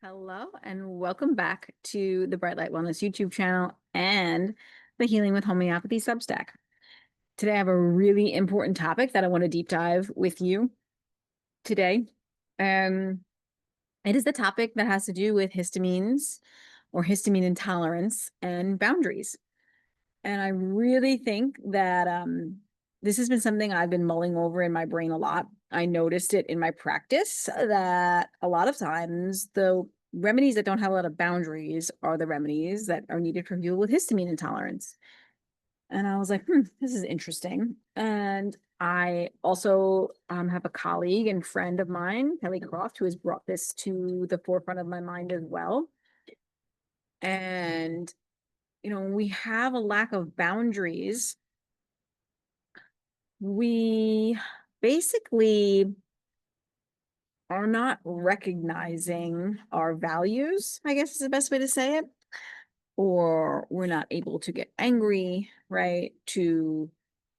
Hello and welcome back to the Bright Light Wellness YouTube channel and the Healing with Homeopathy Substack. Today I have a really important topic that I want to deep dive with you today. It is the topic that has to do with histamines or histamine intolerance and boundaries. And I really think that this has been something I've been mulling over in my brain a lot. I noticed it in my practice that a lot of times the remedies that don't have a lot of boundaries are the remedies that are needed for people with histamine intolerance. And I was like, this is interesting. And I also have a colleague and friend of mine, Kelly Croft, who has brought this to the forefront of my mind as well. And, we have a lack of boundaries. We basically are not recognizing our values, I guess is the best way to say it, or we're not able to get angry, right? To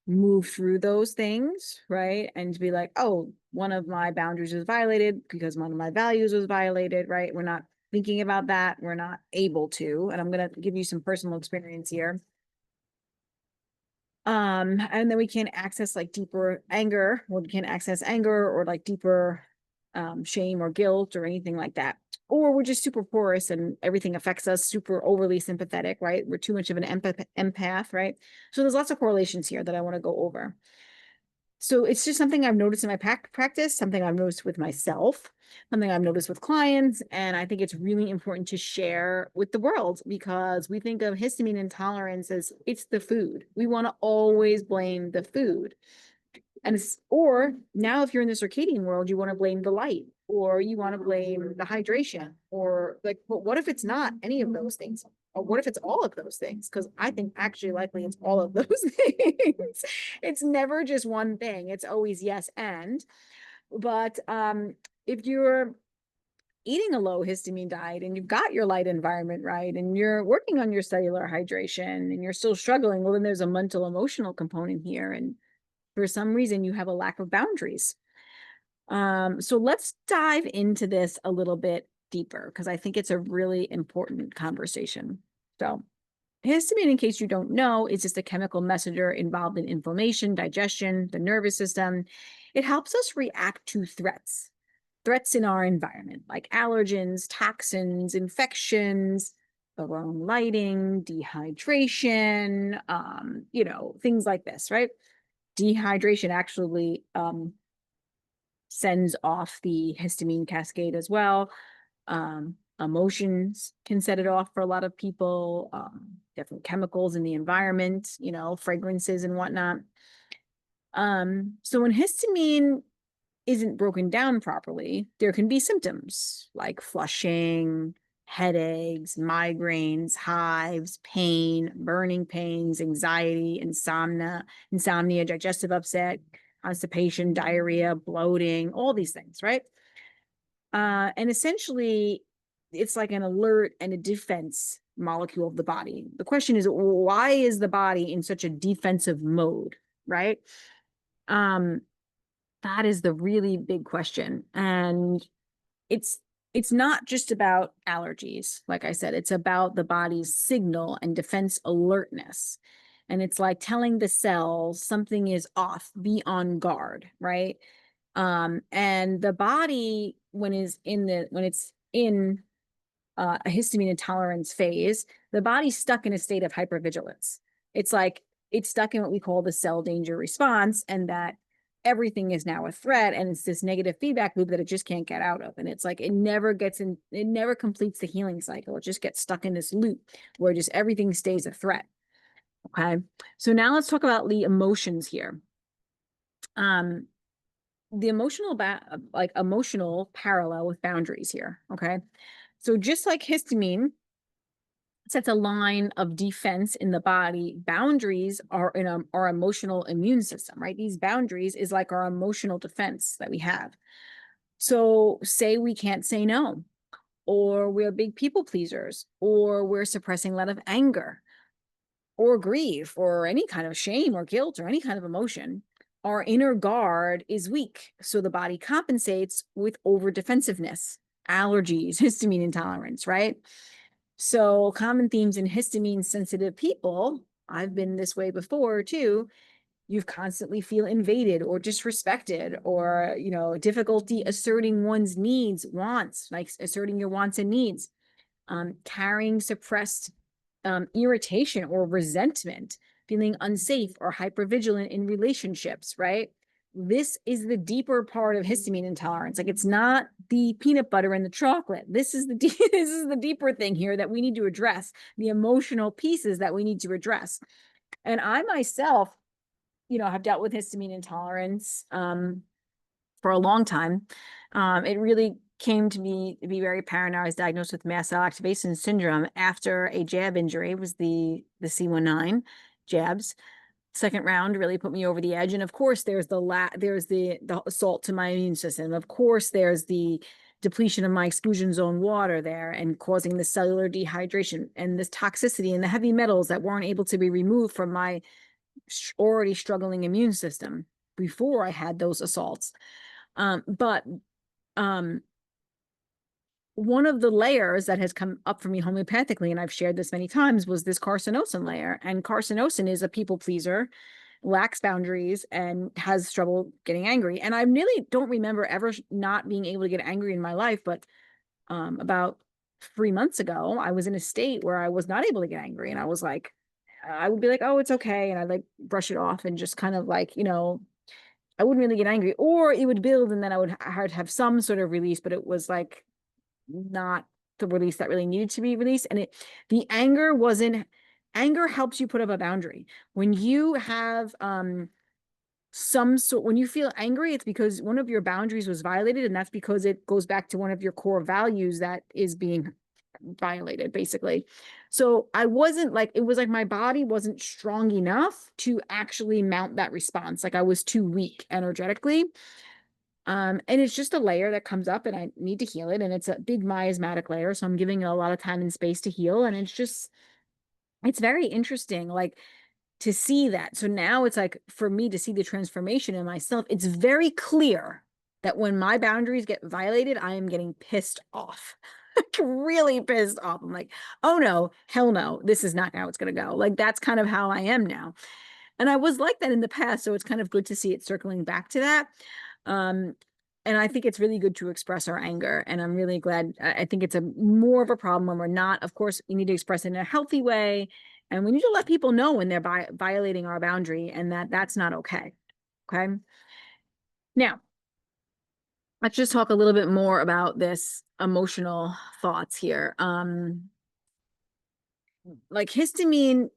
move through those things, right? And to be like, oh, one of my boundaries was violated because one of my values was violated, right? We're not thinking about that. We're not able to. And I'm going to give you some personal experience here. And then we can't access like deeper anger, or we can't access anger or like deeper shame or guilt or anything like that. Or we're just super porous and everything affects us, super overly sympathetic, right? We're too much of an empath, right? So there's lots of correlations here that I want to go over. So it's just something I've noticed in my practice, something I've noticed with myself, something I've noticed with clients. And I think it's really important to share with the world because we think of histamine intolerance as it's the food. We want to always blame the food. Or now if you're in the circadian world, you want to blame the light or you want to blame the hydration or like, but what if it's not any of those things? Or what if it's all of those things? Because I think actually likely it's all of those things. It's never just one thing. It's always yes and. But if you're eating a low histamine diet and you've got your light environment right and you're working on your cellular hydration and you're still struggling, well, then there's a mental emotional component here. And for some reason you have a lack of boundaries. So let's dive into this a little bit deeper because I think it's a really important conversation. So histamine, in case you don't know, is just a chemical messenger involved in inflammation, digestion, the nervous system. It helps us react to threats in our environment, like allergens, toxins, infections, the wrong lighting, dehydration, things like this, right? Dehydration actually sends off the histamine cascade as well. Emotions can set it off for a lot of people, different chemicals in the environment, fragrances and whatnot. So when histamine isn't broken down properly, there can be symptoms like flushing, headaches, migraines, hives, pain, burning pains, anxiety, insomnia, digestive upset, constipation, diarrhea, bloating, all these things, right? And essentially, it's like an alert and a defense molecule of the body. The question is, why is the body in such a defensive mode, right? That is the really big question. And it's not just about allergies. Like I said, it's about the body's signal and defense alertness. And it's like telling the cells something is off, be on guard, right? And the body, when it's in a histamine intolerance phase, the body's stuck in a state of hypervigilance. It's like it's stuck in what we call the cell danger response, and that everything is now a threat, and it's this negative feedback loop that it just can't get out of. And it's like it never completes the healing cycle. It just gets stuck in this loop where just everything stays a threat. Okay. So now let's talk about the emotions here. The emotional parallel with boundaries here. Okay. So just like histamine sets a line of defense in the body, boundaries are in our emotional immune system, right? These boundaries is like our emotional defense that we have. So say we can't say no, or we're big people pleasers, or we're suppressing a lot of anger or grief or any kind of shame or guilt or any kind of emotion. Our inner guard is weak. So the body compensates with over defensiveness. allergies, histamine intolerance, right? So common themes in histamine sensitive people, I've been this way before too. You constantly feel invaded or disrespected, or, difficulty asserting one's needs, wants, like asserting your wants and needs, carrying suppressed irritation or resentment, feeling unsafe or hypervigilant in relationships, right? This is the deeper part of histamine intolerance. Like, it's not the peanut butter and the chocolate. This is the this is the deeper thing here that we need to address, the emotional pieces that we need to address. And I myself, have dealt with histamine intolerance for a long time. It really came to be very apparent. I was diagnosed with mast cell activation syndrome after a jab injury. It was the C19 jabs. Second round really put me over the edge. And of course, there's the assault to my immune system. Of course, there's the depletion of my exclusion zone water there and causing the cellular dehydration and this toxicity and the heavy metals that weren't able to be removed from my already struggling immune system before I had those assaults. But one of the layers that has come up for me homeopathically, and I've shared this many times, was this carcinosin layer. And carcinosin is a people pleaser, lacks boundaries, and has trouble getting angry. And I really don't remember ever not being able to get angry in my life. But about 3 months ago, I was in a state where I was not able to get angry. And I was like, I would be like, oh, it's okay. And I'd like brush it off and just kind of like, I wouldn't really get angry, or it would build and then I would have some sort of release, but it was like not the release that really needed to be released. And the anger wasn't, anger helps you put up a boundary. When you have when you feel angry, it's because one of your boundaries was violated, and that's because it goes back to one of your core values that is being violated, basically. So I wasn't like, it was like my body wasn't strong enough to actually mount that response. Like, I was too weak energetically. And it's just a layer that comes up and I need to heal it. And it's a big miasmatic layer. So I'm giving it a lot of time and space to heal. And it's very interesting, like, to see that. So now it's like, for me to see the transformation in myself, it's very clear that when my boundaries get violated, I am getting pissed off. Really pissed off. I'm like, oh no, hell no, this is not how it's going to go. Like, that's kind of how I am now. And I was like that in the past. So it's kind of good to see it circling back to that. And I think it's really good to express our anger. And I'm really glad. I think it's more of a problem when we're not. Of course, we need to express it in a healthy way. And we need to let people know when they're violating our boundary, and that's not okay. Okay. Now, let's just talk a little bit more about this emotional thoughts here. Like histamine,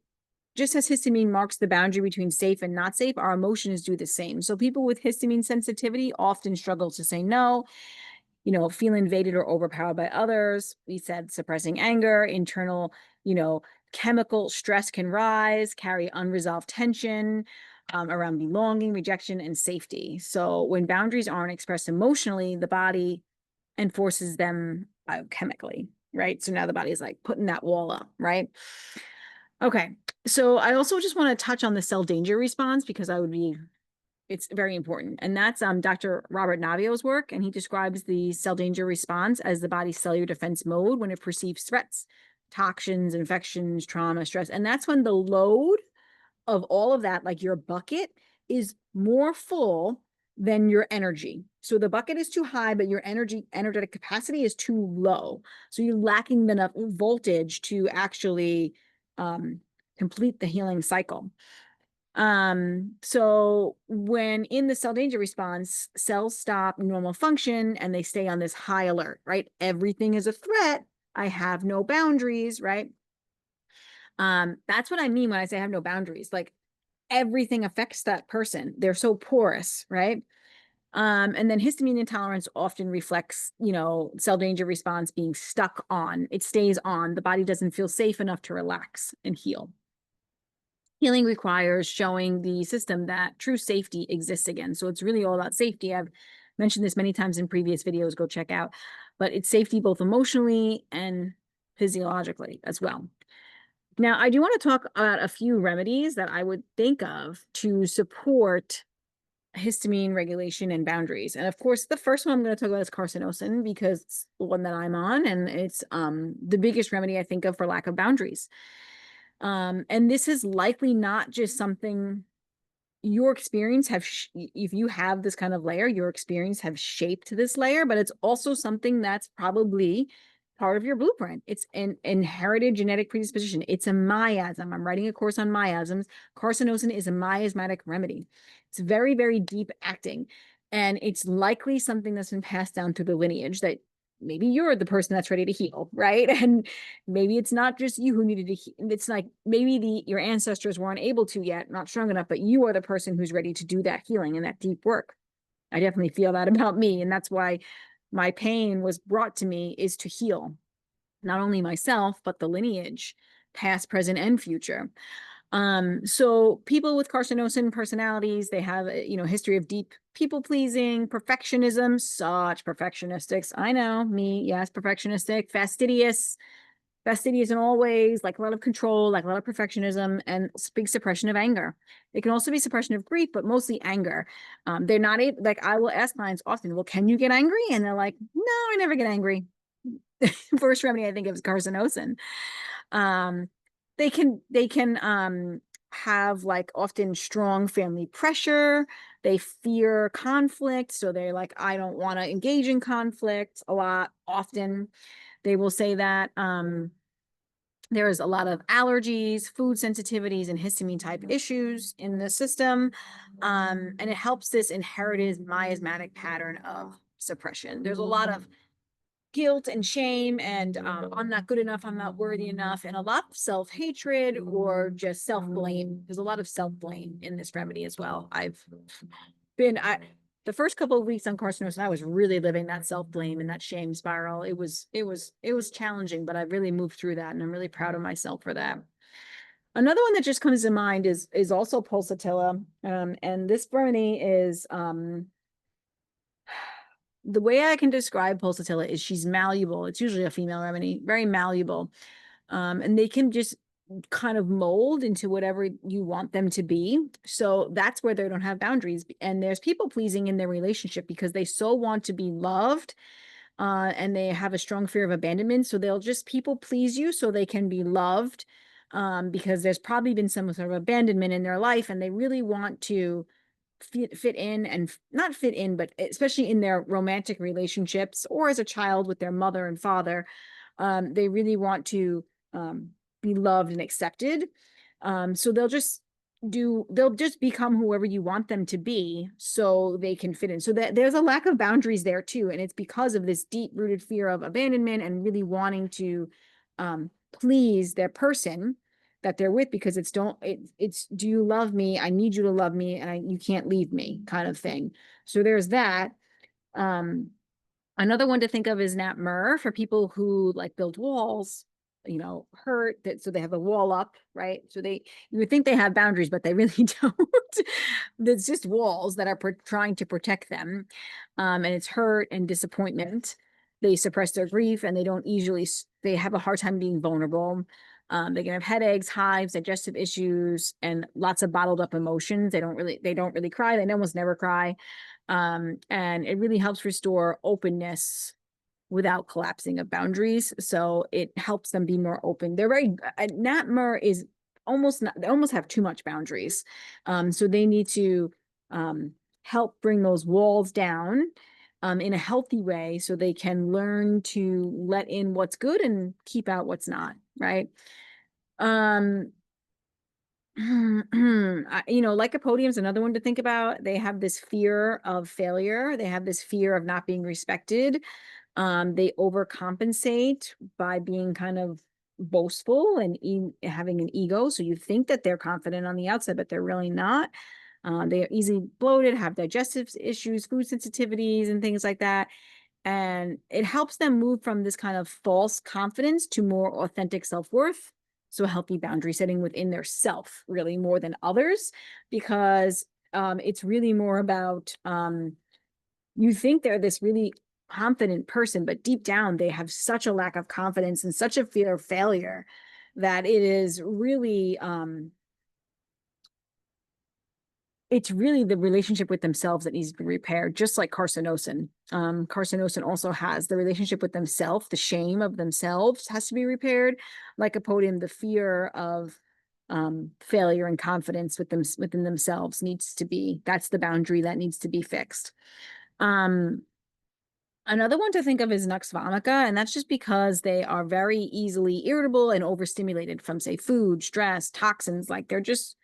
just as histamine marks the boundary between safe and not safe, our emotions do the same. So people with histamine sensitivity often struggle to say no, feel invaded or overpowered by others. We said suppressing anger, internal, chemical stress can rise, carry unresolved tension around belonging, rejection, and safety. So when boundaries aren't expressed emotionally, the body enforces them biochemically, right? So now the body is like putting that wall up, right? Okay. So I also just want to touch on the cell danger response, because it's very important. And that's Dr. Robert Naviaux's work. And he describes the cell danger response as the body's cellular defense mode when it perceives threats, toxins, infections, trauma, stress. And that's when the load of all of that, like your bucket, is more full than your energy. So the bucket is too high, but your energetic capacity is too low. So you're lacking enough voltage to actually complete the healing cycle. So when in the cell danger response, cells stop normal function and they stay on this high alert, right? Everything is a threat. I have no boundaries, right? That's what I mean when I say I have no boundaries. Like, everything affects that person. They're so porous, right? And then histamine intolerance often reflects, cell danger response being stuck on. It stays on. The body doesn't feel safe enough to relax and heal. Healing requires showing the system that true safety exists again. So it's really all about safety. I've mentioned this many times in previous videos. Go check out. But it's safety both emotionally and physiologically as well. Now, I do want to talk about a few remedies that I would think of to support histamine regulation and boundaries. And of course, the first one I'm going to talk about is carcinosin because it's the one that I'm on, and it's the biggest remedy I think of for lack of boundaries. And this is likely not just something your experience if you have this kind of layer, your experience have shaped this layer, but it's also something that's probably part of your blueprint. It's an inherited genetic predisposition. It's a miasm. I'm writing a course on miasms. Carcinosin is a miasmatic remedy. It's very, very deep acting. And it's likely something that's been passed down through the lineage that maybe you're the person that's ready to heal, right? And maybe it's not just you who needed to heal. It's like maybe your ancestors weren't able to yet, not strong enough, but you are the person who's ready to do that healing and that deep work. I definitely feel that about me. And that's why my pain was brought to me, is to heal not only myself, but the lineage, past, present, and future. So people with carcinosin personalities, they have a history of deep people pleasing, perfectionism, such perfectionistics. I know me, yes, perfectionistic, fastidious in all ways, like a lot of control, like a lot of perfectionism, and big suppression of anger. It can also be suppression of grief, but mostly anger. They're not able, like I will ask clients often, well, can you get angry? And they're like, no, I never get angry. First remedy I think of is carcinosin. Um, they can have like often strong family pressure. They fear conflict, so they're like, I don't want to engage in conflict a lot. Often they will say that. There's a lot of allergies, food sensitivities, and histamine type issues in the system. And it helps this inherited miasmatic pattern of suppression. There's a lot of guilt and shame and I'm not good enough, I'm not worthy enough, and a lot of self-hatred or just self-blame. There's a lot of self-blame in this remedy as well. The first couple of weeks on carcinosin, I was really living that self-blame and that shame spiral. It was challenging, but I really moved through that, and I'm really proud of myself for that. Another one that just comes to mind is also pulsatilla. And this remedy is the way I can describe pulsatilla is she's malleable. It's usually a female remedy, very malleable. And they can just kind of mold into whatever you want them to be. So that's where they don't have boundaries. And there's people pleasing in their relationship because they so want to be loved, and they have a strong fear of abandonment. So they'll just people please you so they can be loved, because there's probably been some sort of abandonment in their life, and they really want to fit in, and not fit in, but especially in their romantic relationships or as a child with their mother and father, they really want to be loved and accepted. So they'll just become whoever you want them to be so they can fit in. So that there's a lack of boundaries there too. And it's because of this deep rooted fear of abandonment and really wanting to please their person that they're with, because it's do you love me? I need you to love me, and you can't leave me, kind of thing. So there's that. Another one to think of is Nat Mur, for people who like build walls, hurt that, so they have a wall up, right? So you would think they have boundaries, but they really don't. It's just walls that are trying to protect them. And it's hurt and disappointment. They suppress their grief, and they have a hard time being vulnerable. They can have headaches, hives, digestive issues, and lots of bottled up emotions. They don't really cry. They almost never cry. And it really helps restore openness without collapsing of boundaries. So it helps them be more open. They're very, Nat Mur is almost not, they almost have too much boundaries. So they need to help bring those walls down in a healthy way, so they can learn to let in what's good and keep out what's not, right? Um, lycopodium is another one to think about. They have this fear of failure. They have this fear of not being respected. They overcompensate by being kind of boastful and having an ego. So you think that they're confident on the outside, but they're really not. They are easily bloated, have digestive issues, food sensitivities, and things like that. And it helps them move from this kind of false confidence to more authentic self-worth. So a healthy boundary setting within their self, really more than others, because it's really more about you think they're this really confident person, but deep down they have such a lack of confidence and such a fear of failure that it is really it's really the relationship with themselves that needs to be repaired, just like carcinosin. Carcinosin also has the relationship with themselves, the shame of themselves has to be repaired. Lycopodium, the fear of failure and confidence within themselves needs to be, that's the boundary that needs to be fixed. Another one to think of is nux vomica, and that's just because they are very easily irritable and overstimulated from, say, food, stress, toxins. Like they're just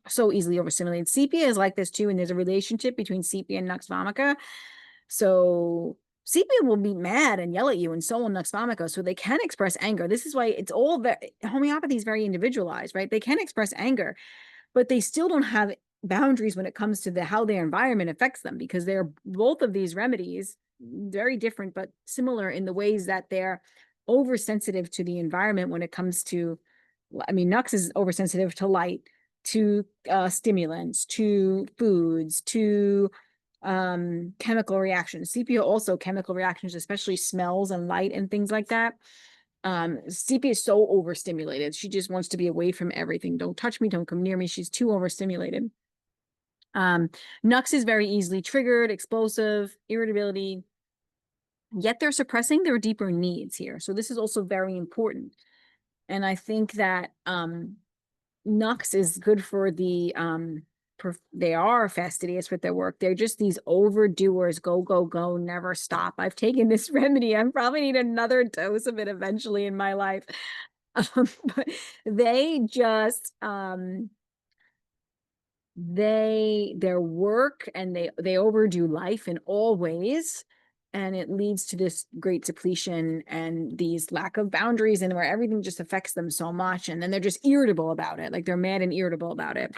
so easily overstimulated. Sepia is like this too, and there's a relationship between sepia and nux vomica. So sepia will be mad and yell at you, and so will nux vomica. So they can express anger. This is why it's all very, homeopathy is very individualized, right? They can express anger, but they still don't have boundaries when it comes to how their environment affects them, because they're both of these remedies very different but similar in the ways that they're oversensitive to the environment when it comes to, I mean, Nux is oversensitive to light, to stimulants, to foods, to chemical reactions. Sepia also chemical reactions, especially smells and light and things like that. Sepia is so overstimulated. She just wants to be away from everything. Don't touch me, don't come near me. She's too overstimulated. Nux is very easily triggered, explosive, irritability, yet they're suppressing their deeper needs here. So this is also very important. And I think that Nux is good for the they are fastidious with their work. They're just these overdoers, go, go, go, never stop. I've taken this remedy. I probably need another dose of it eventually in my life. But they just their work, and they overdo life in all ways, and it leads to this great depletion and these lack of boundaries, and where everything just affects them so much, and then they're just irritable about it, like they're mad and irritable about it.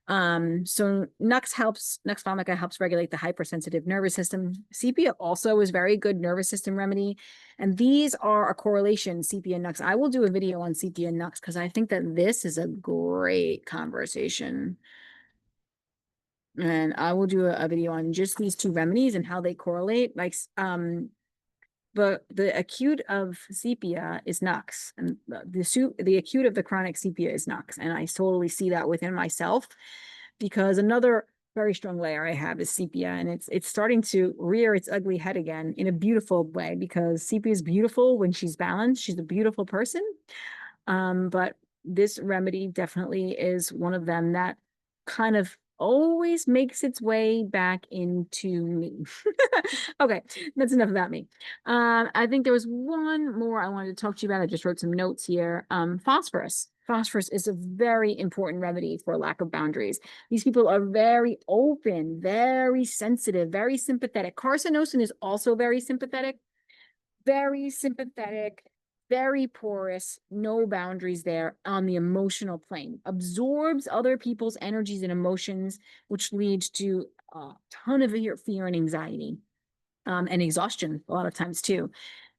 So nux vomica helps regulate the hypersensitive nervous system. Sepia also is very good nervous system remedy, and these are a correlation, sepia and nux. I will do a video on sepia and nux because I think that this is a great conversation. And I will do a video on just these two remedies and how they correlate. Like, but the acute of sepia is nux, and the acute of the chronic sepia is nux. And I totally see that within myself, because another very strong layer I have is sepia, and it's starting to rear its ugly head again in a beautiful way, because sepia is beautiful when she's balanced. She's a beautiful person. But this remedy definitely is one of them that kind of always makes its way back into me. Okay, that's enough about me. I think there was one more I wanted to talk to you about. I just wrote some notes here. Phosphorus. Phosphorus is a very important remedy for lack of boundaries. These people are very open, very sensitive, very sympathetic. Carcinosin is also very sympathetic, very porous, no boundaries there on the emotional plane, absorbs other people's energies and emotions, which leads to a ton of fear and anxiety, and exhaustion a lot of times too.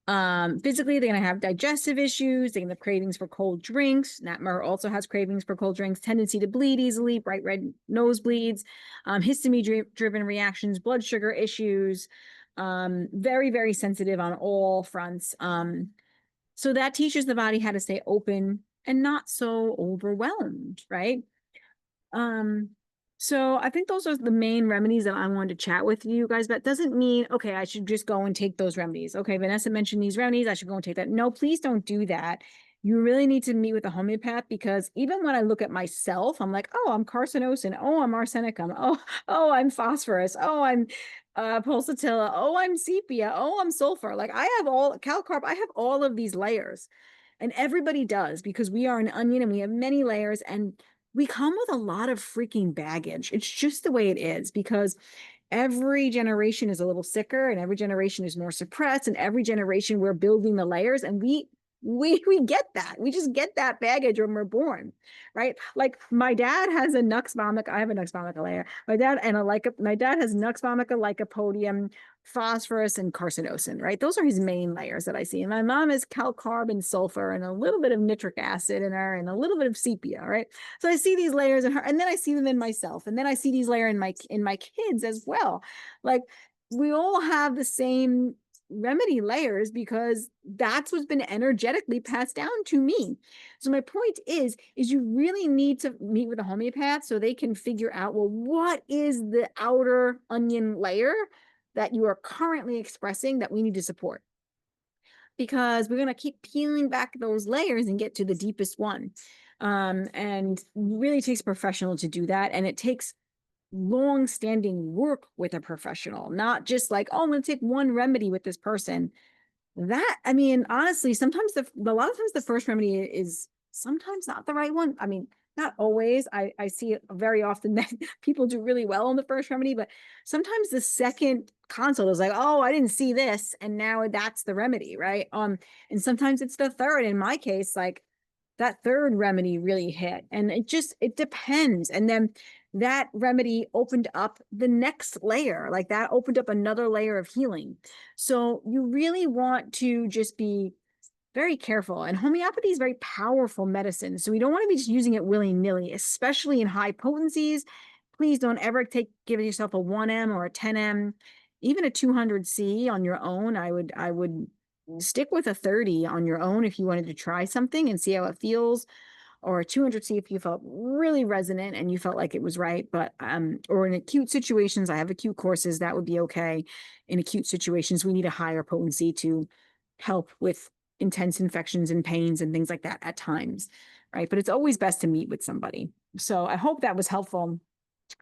Physically, they're going to have digestive issues. They're going to have cravings for cold drinks. Natmer also has cravings for cold drinks, tendency to bleed easily, bright red nosebleeds, histamine-driven reactions, blood sugar issues, very, very sensitive on all fronts. So that teaches the body how to stay open and not so overwhelmed, right? So I think those are the main remedies that I wanted to chat with you guys. That doesn't mean, okay, I should just go and take those remedies. Okay, Vanessa mentioned these remedies, I should go and take that. No, please don't do that. You really need to meet with a homeopath, because even when I look at myself, I'm like, oh, I'm carcinosin. Oh, I'm arsenicum. Oh, I'm phosphorus. Oh, I'm pulsatilla. Oh, I'm sepia. Oh, I'm sulfur. Like I have all calcarb. I have all of these layers, and everybody does, because we are an onion and we have many layers, and we come with a lot of freaking baggage. It's just the way it is, because every generation is a little sicker, and every generation is more suppressed, and every generation we're building the layers, and we get that. We just get that baggage when we're born, right? Like my dad has a nux vomica. I have a nux vomica layer. My dad has nux vomica, lycopodium, phosphorus, and carcinosin, right? Those are his main layers that I see. And my mom is calcarb and sulfur and a little bit of nitric acid in her and a little bit of sepia, right? So I see these layers in her, and then I see them in myself, and then I see these layers in my kids as well. Like we all have the same remedy layers because that's what's been energetically passed down to me. So my point is you really need to meet with a homeopath so they can figure out, well, what is the outer onion layer that you are currently expressing that we need to support? Because we're going to keep peeling back those layers and get to the deepest one. And really takes a professional to do that. And it takes long-standing work with a professional, not just like, oh, I'm going to take one remedy with this person. That, I mean, honestly, sometimes a lot of times the first remedy is sometimes not the right one. I mean, not always. I see it very often that people do really well on the first remedy, but sometimes the second consult is like, oh, I didn't see this, and now that's the remedy, right? And sometimes it's the third. In my case, like that third remedy really hit, and it depends. And then that remedy opened up the next layer, like that opened up another layer of healing. So you really want to just be very careful. And homeopathy is very powerful medicine. So we don't want to be just using it willy-nilly, especially in high potencies. Please don't ever give yourself a 1M or a 10M, even a 200C on your own. I would stick with a 30 on your own if you wanted to try something and see how it feels, or a 200C if you felt really resonant and you felt like it was right. But or in acute situations, I have acute courses that would be okay. In acute situations, we need a higher potency to help with intense infections and pains and things like that at times, right? But it's always best to meet with somebody. So I hope that was helpful.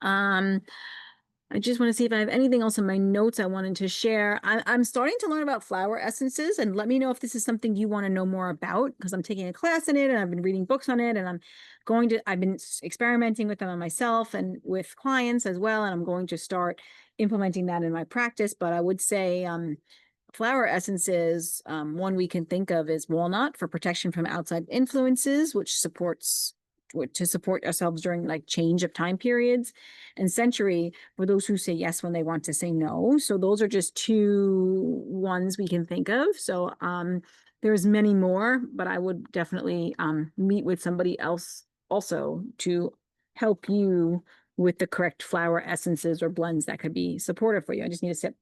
I just want to see if I have anything else in my notes I wanted to share. I'm starting to learn about flower essences, and let me know if this is something you want to know more about, because I'm taking a class in it and I've been reading books on it, and I've been experimenting with them on myself and with clients as well, and I'm going to start implementing that in my practice. But I would say flower essences, one we can think of is walnut for protection from outside influences, which supports to support ourselves during like change of time periods, and century for those who say yes when they want to say no. So those are just two ones we can think of. So there's many more, but I would definitely meet with somebody else also to help you with the correct flower essences or blends that could be supportive for you. I just need to sip.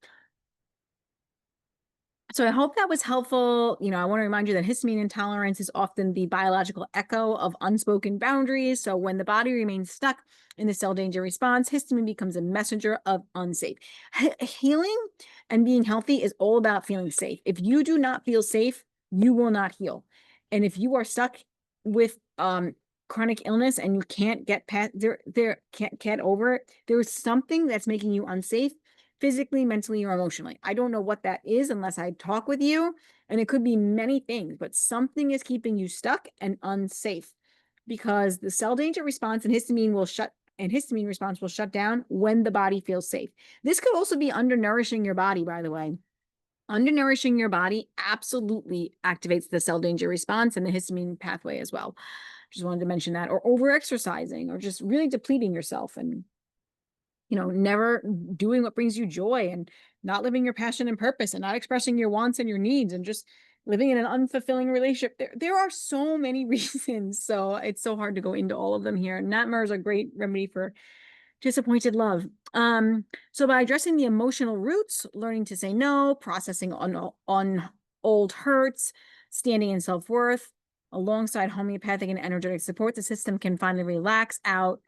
So I hope that was helpful. I want to remind you that histamine intolerance is often the biological echo of unspoken boundaries. So when the body remains stuck in the cell danger response, histamine becomes a messenger of unsafe. Healing and being healthy is all about feeling safe. If you do not feel safe, you will not heal. And if you are stuck with chronic illness and you can't get past can't get over it, there's something that's making you unsafe physically, mentally, or emotionally. I don't know what that is unless I talk with you. And it could be many things, but something is keeping you stuck and unsafe, because the cell danger response and histamine response will shut down when the body feels safe. This could also be undernourishing your body, by the way. Undernourishing your body absolutely activates the cell danger response and the histamine pathway as well. Just wanted to mention that. Or overexercising, or just really depleting yourself and never doing what brings you joy, and not living your passion and purpose, and not expressing your wants and your needs, and just living in an unfulfilling relationship. There are so many reasons. So it's so hard to go into all of them here. Natmer is a great remedy for disappointed love. So by addressing the emotional roots, learning to say no, processing on old hurts, standing in self-worth, alongside homeopathic and energetic support, the system can finally relax out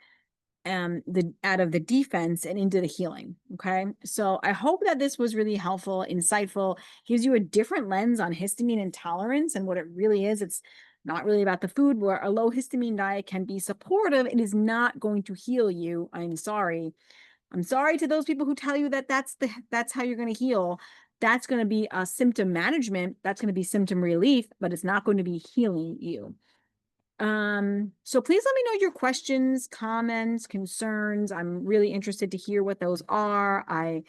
out of the defense and into the healing. Okay. So I hope that this was really helpful, insightful, gives you a different lens on histamine intolerance and what it really is. It's not really about the food, where a low histamine diet can be supportive. It is not going to heal you. I'm sorry. I'm sorry to those people who tell you that that's how you're going to heal. That's going to be a symptom management. That's going to be symptom relief, but it's not going to be healing you. So please let me know your questions, comments, concerns. I'm really interested to hear what those are. I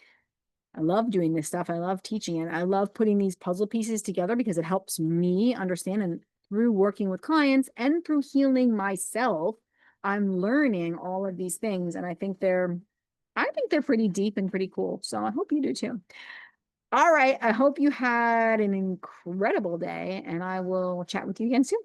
love doing this stuff. I love teaching it. I love putting these puzzle pieces together because it helps me understand, and through working with clients and through healing myself, I'm learning all of these things. And I think they're pretty deep and pretty cool. So I hope you do too. All right. I hope you had an incredible day, and I will chat with you again soon.